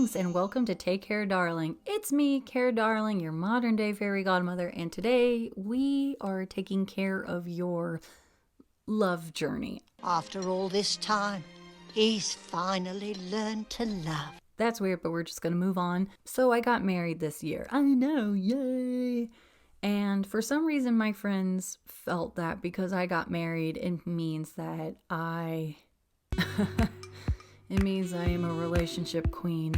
Greetings and welcome to Take Care Darling. It's me, Care Darling, your modern day fairy godmother, and today we are taking care of your love journey. After all this time, he's finally learned to love. That's weird, but we're just going to move on. So I got married this year. I know, yay! And for some reason, my friends felt that because I got married, it means that it means I am a relationship queen.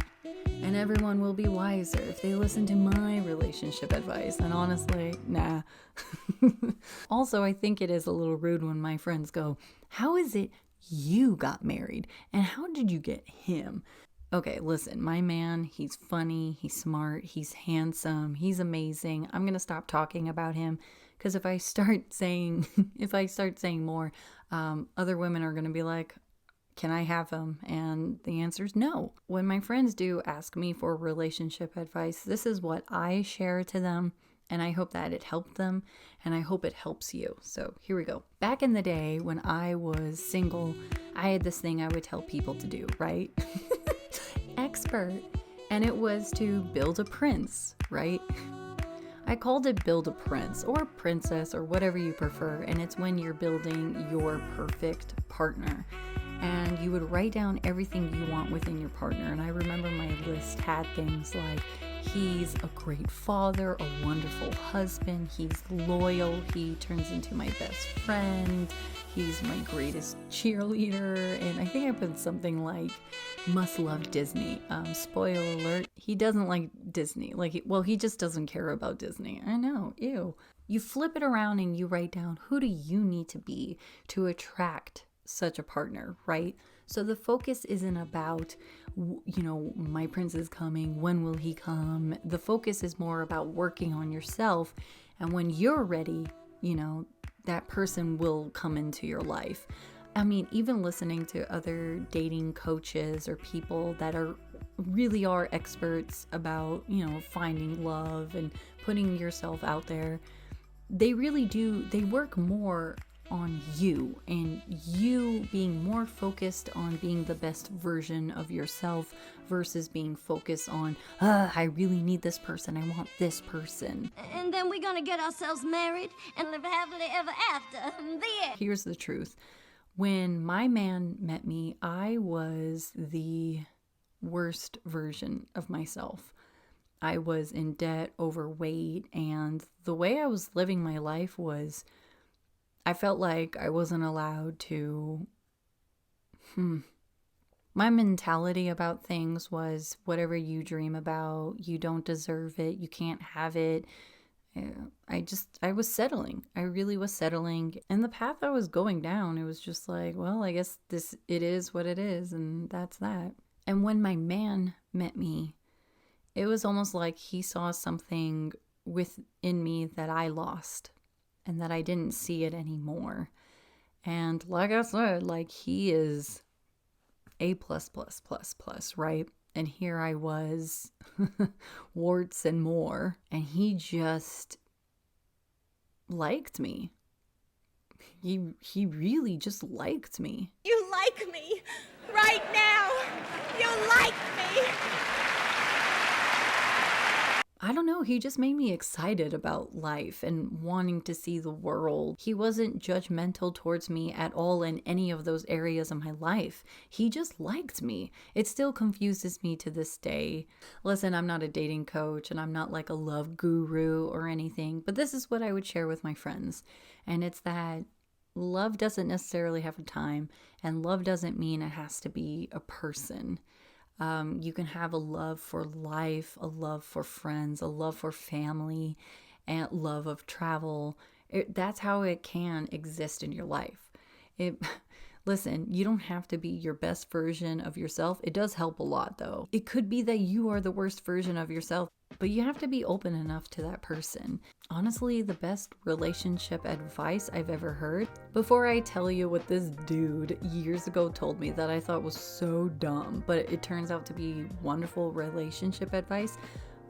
And everyone will be wiser if they listen to my relationship advice. And honestly, nah. Also, I think it is a little rude when my friends go, how is it you got married? And how did you get him? Okay, listen, my man, he's funny, he's smart, he's handsome, he's amazing. I'm going to stop talking about him because if I start saying more, other women are going to be like, can I have him? And the answer is no. When my friends do ask me for relationship advice, this is what I share to them. And I hope that it helped them. And I hope it helps you. So here we go. Back in the day when I was single, I had this thing I would tell people to do, right? Expert. And it was to build a prince, right? I called it build a prince or princess or whatever you prefer. And it's when you're building your perfect partner. And you would write down everything you want within your partner. And I remember my list had things like, he's a great father, a wonderful husband, he's loyal, he turns into my best friend, he's my greatest cheerleader, and I think I put something like, must love Disney. Spoiler alert, he doesn't like Disney. He just doesn't care about Disney. I know, ew. You flip it around and you write down, who do you need to be to attract such a partner, right? So the focus isn't about, my prince is coming, when will he come? The focus is more about working on yourself. And when you're ready, that person will come into your life. I mean, even listening to other dating coaches or people that really are experts about, finding love and putting yourself out there, they really do, they work more on you and you being more focused on being the best version of yourself versus being focused on, I really need this person. I want this person. And then we're gonna get ourselves married and live happily ever after. The end. Here's the truth. When my man met me, I was the worst version of myself. I was in debt, overweight, and the way I was living my life was I felt like I wasn't allowed to, my mentality about things was whatever you dream about, you don't deserve it, you can't have it. I was settling. I really was settling. And the path I was going down, it was just like, well, I guess it is what it is, and that's that. And when my man met me, it was almost like he saw something within me that I lost. And that I didn't see it anymore. And like I said, he is A++++, right? And here I was, warts and more. And he just liked me. He really just liked me. You like me right now. You like me. I don't know, he just made me excited about life and wanting to see the world. He wasn't judgmental towards me at all in any of those areas of my life. He just liked me. It still confuses me to this day. Listen, I'm not a dating coach and I'm not like a love guru or anything, but this is what I would share with my friends. And it's that love doesn't necessarily have a time, and love doesn't mean it has to be a person. You can have a love for life, a love for friends, a love for family, and love of travel. That's how it can exist in your life. Listen, you don't have to be your best version of yourself. It does help a lot, though. It could be that you are the worst version of yourself, but you have to be open enough to that person. Honestly, the best relationship advice I've ever heard, before I tell you what this dude years ago told me that I thought was so dumb, but it turns out to be wonderful relationship advice,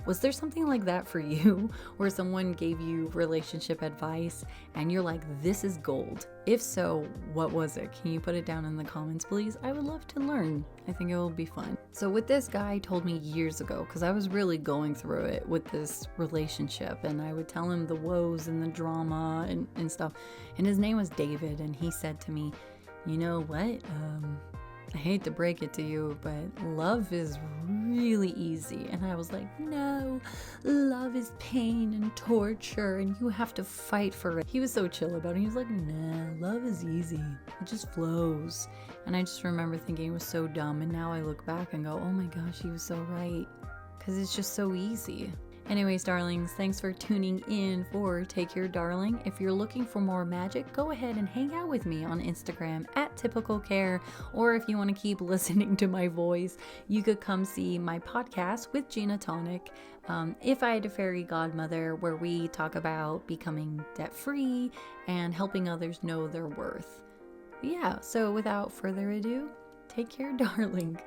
Was there something like that for you where someone gave you relationship advice and you're like, this is gold? If so, what was it? Can you put it down in the comments, please? I would love to learn. I think it will be fun. So what this guy told me years ago, because I was really going through it with this relationship, and I would tell him the woes and the drama and stuff. And his name was David, and he said to me, you know what? I hate to break it to you, but love is really easy. And I was like, no, love is pain and torture and you have to fight for it. He was so chill about it. He was like, nah, love is easy. It just flows. And I just remember thinking it was so dumb. And now I look back and go, oh my gosh, he was so right. Because it's just so easy. Anyways, darlings, thanks for tuning in for Take Your Darling. If you're looking for more magic, go ahead and hang out with me on Instagram at Typical Care. Or if you want to keep listening to my voice, you could come see my podcast with Gina Tonic, If I Had a Fairy Godmother, where we talk about becoming debt-free and helping others know their worth. Yeah, so without further ado, take care, darling.